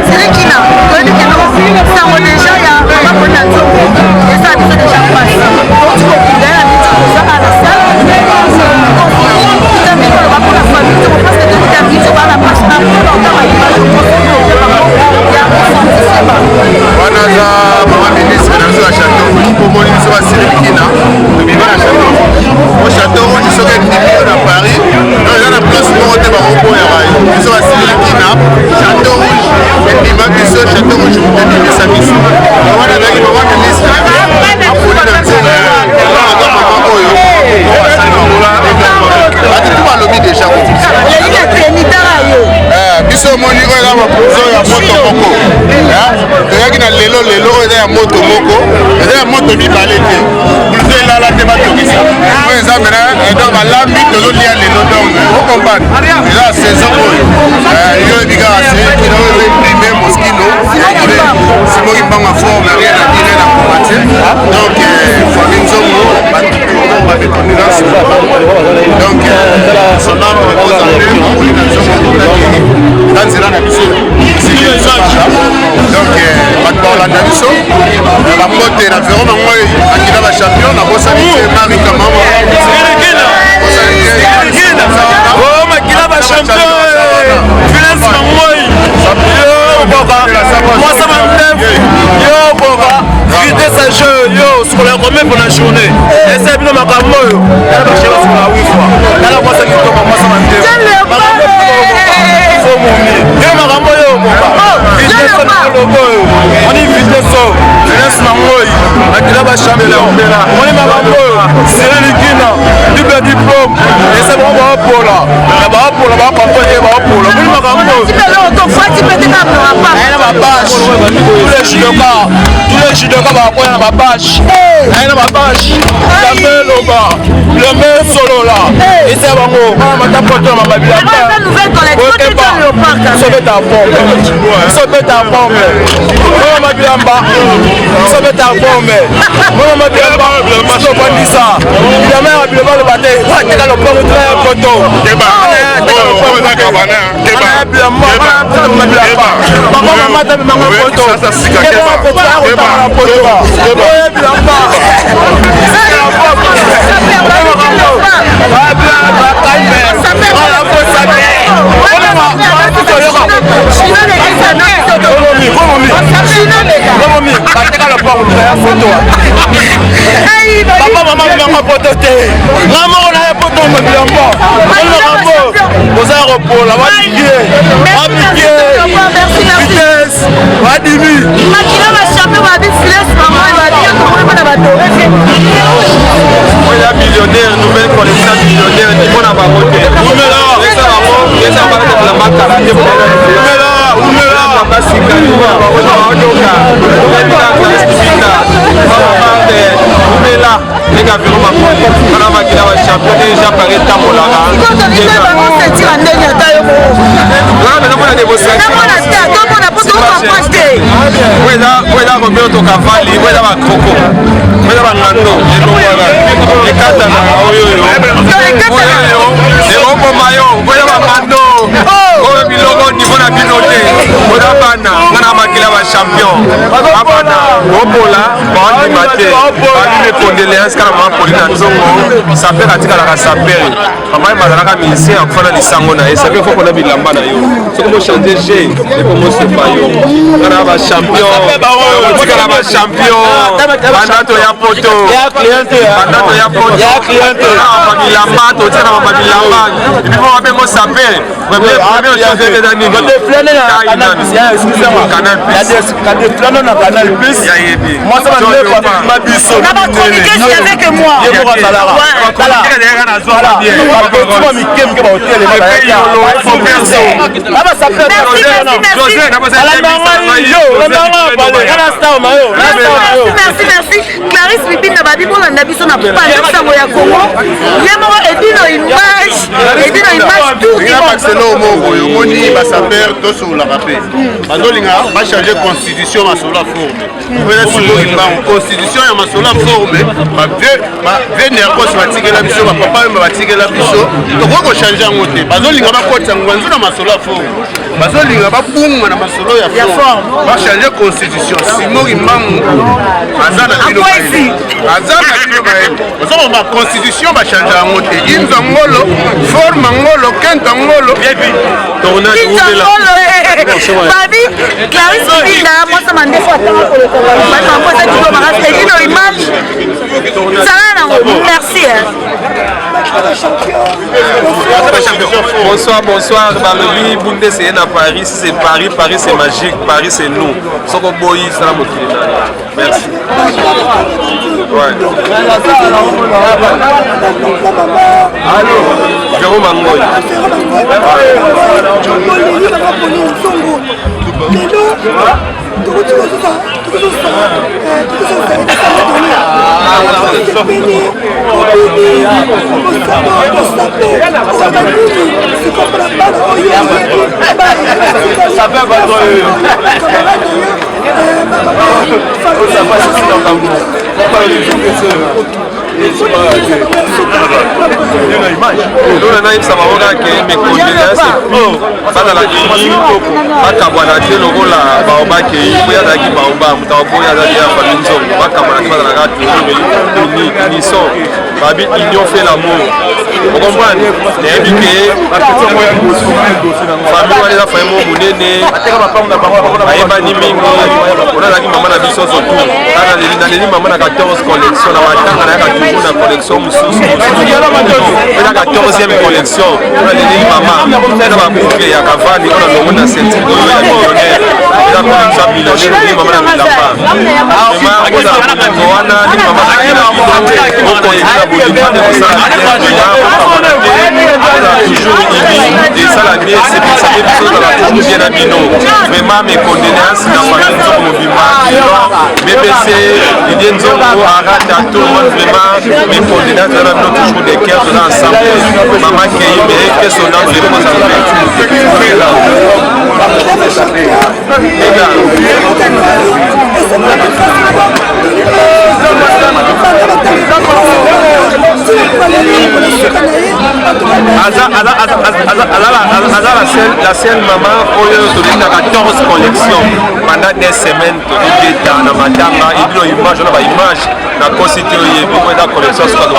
c'est qui na. Ko ni que non, ça on déjà ya ma pona zo. Et ça c'est déjà passé. Donc tu peux dire à ça à la salle. wanaza mama ministre na zo chateau pour moni so asilikina biba na chateau au chateau on so que ni na Paris dans la place pour te ba ko ya ba so asilikina chateau et biba que so chateau je vous donne ça mission wana dagi mama ministre Paulina nzela na mama oyo balobi déjà biso omoni oyo eza baprozo ya moto moko toyaki na lelo eza ya moto moko eza ya moto mibale te pluso elala te batokisa oyo eza mena donc balambi tozolia lelo donc okompane eza saison oyo yo ebikaka sekino oyo imprime moskino simoki mbanga forme rien à dire na komate donc fami nzongo babekonilance donc son nom ozande Paulina nzongo dans nzela na biso donc bato baolanda biso bamote na vero bango akina bachampion nabosani te marika mama makila bachampion finance bangoi yo boka mwasa mandefu yo boka crité sa jeu yo scolaire combien pour la journée ese bino makambo oyo tala basheba sokola wifwa tala mwasa kitoko mwasa mandefu yo makambo oyo boka on est vite so finance bangoi makila bachampion on est makambo bapola bapola bapapote bapola moni makambo na babashe tous les judoka bakoya na babashe aye na babashe jambe loba lombe solola eza bango mama matapoto na mabilamba sobeta pombe sobeta pombe mama mabilamba sobeta pombe mama mabilamba sobandisa bilamba ya bilamba lo bate wateka lo pombe très poto keba teka lo pombe za kabana keba bilamba mabilamba mama mata mama poto sasa sika keba keba keba bilamba papa mama bilamba poto te ngamo na poto bilamba oza repola wabikie vitesse wadimi makila ba champion ba bi flash mama ba bien comment na bato oya millionnaire nouvelle connaissance millionnaire ni bona ba côté umela esa bango esa ba ko la makara de umela ba sikaliwa ba ko ba odoka umela les gars vraiment kana makila ba champion déjà paré tamolaka weda roberto cavalli weda bakoko weda bangando ekatana oyoyo ekoboma yo weda bangando oyo biloko niveau na bino te weda bana ngana makila ba champion abana obola baondima te babime condoléance kala mama Paulina nzongo Sapeur atikalaka Sapeur mama ye bazalaka musicien akufana lisango na ye Sapeur foko na bilamba na yo soki mochange je ekomosepa yo kana ba champion otikala ba champion bandato ya poto bandato ya poto bilamba totikala ba bilamba epipo babengo Sapeur Merci. Clarisse Pipine babi pour la biso na pas ya Congo. Yemo edino image tout qui va. Moni ba Sapeur to sur la rapé. Bazolinga ba changer constitution ma sur la forme. Voilà sur la constitution ya ma sur la forme. Ba venir ko sur batikela biso ba papa ba batikela biso. To ko changer ngote. Bazolinga ba kota ngwanzu na ma sur la forme. Bazolinga ba bunga na ma sur ya forme. Ba changer constitution. Simon Imam azana bino ba. Azana bino ba. Bazo ma constitution ba changer ngote. Inza ngolo forme ngolo kenta ngolo. Babi, Clarisse Pipine, moi ça m'a défait attendre pour le merci. Bonsoir. Balobi Bunde c'est à Paris, c'est Paris c'est magique, Paris c'est nous. Soko boy ça la motivation. Merci. Allô. Jérôme Mangoy. Union fait l'amour. Vous comprenez? la collection la 14e collection on a les maman on a ma boucle ya kavani on a le monde ceinture on a millionnaire la collection millionnaire ni maman na lamba maman on a ni maman akina on continue à bouger de ça toujours et ça la bien c'est pour ça que nous sommes bien à bino vraiment mes condoléances dans ma vie comme bimba BBC il vient de arrêter à tout le monde vraiment mes condoléances dans la toujours des cœurs ensemble maman qui est que son nom est pour la seule maman il y a 14 collections pendant des semaines dans Matanga il y a une image la constitué la collection soit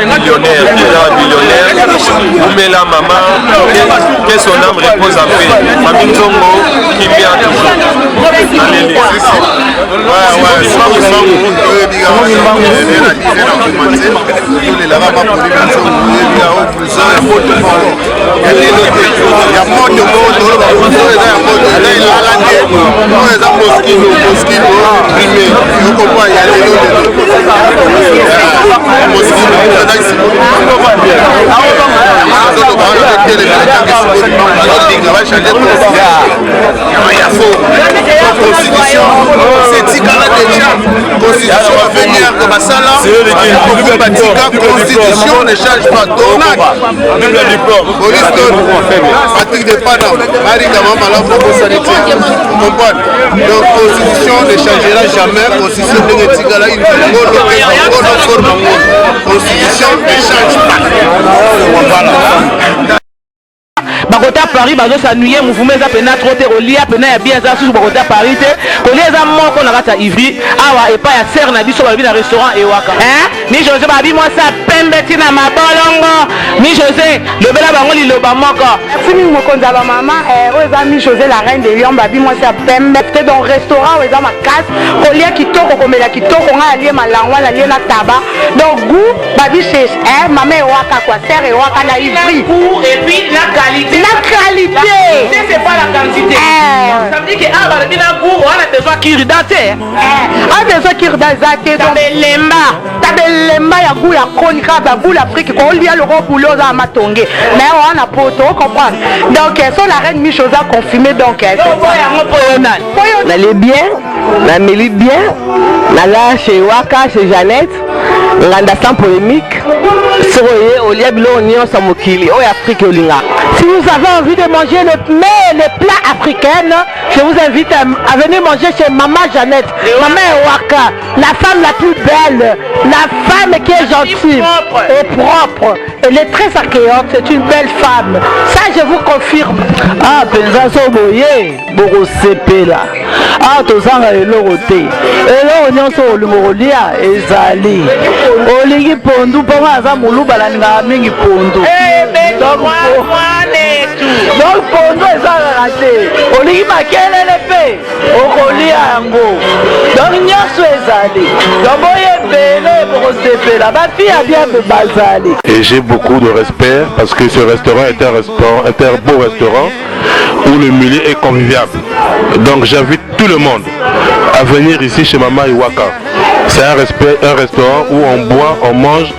millionnaire vous mettez la maman que son âme repose en paix famille Zongo qui vient toujours constitution ne change pas. Patrick de Panam, Marie Kamama, la sanitaire. Donc, constitution ne changera jamais. Constitution de Tigala, une constitution ne change pas. bakota Paris bazo s'ennuyer mouvement za pena trop te rolia pena ya bien za sous bakota Paris te kolia za moko na kata Ivry awa epa ya serre na biso babi na restaurant Ewaka ni José babi moi ça pembe tina mabolongo ni José le bela bango liloba moko fini mokonza ba mama oza mi José la reine de Lyon babi moi ça pembe te dans restaurant oza ma casse kolia kitoko komela kitoko nga alie malangwa na lie na taba donc goût babi chez maman Ewaka quoi serre Ewaka na Ivry et puis la qualité. La qualité. C'est pas la quantité. Ça veut dire que ah bah le goût on a besoin qu'il redate. On a besoin qu'il redate. T'as des lemba ya goût ya konika ba goût l'Afrique quand on vient le gros boulot à Matongé. Mais on a poto comprendre. Donc sont la reine Michosa confirmée donc c'est la les bien, la mélite bien, la là chez Waka chez Jeannette. Nganda sans polémique. Soye oliabilo onion samokili o Afrique olinga. Si vous avez envie de manger les plats africains, je vous invite à venir manger chez Maman Jeannette, Maman Ewaka, la femme la plus belle, la femme qui est gentille et propre. Elle est très accueillante, c'est une belle femme. Ça, je vous confirme. Ah, penza soboye, boko sepela. Ah, tozanga elorote. Elo nyonso olumorolia ezali. Olingi pondu ponga aza muluba la nga mingi pondu. Donc pondu ezala raté. Olingi makelele pe. Okolia yango. Donc nyonso ezali. Loboye bele boko sepela. Ba fille a bien me bazali. Et j'ai beaucoup de respect parce que ce restaurant est un beau restaurant où le milieu est convivial. Donc j'invite tout le monde à venir ici chez Maman Ewaka. C'est un restaurant où on boit, on mange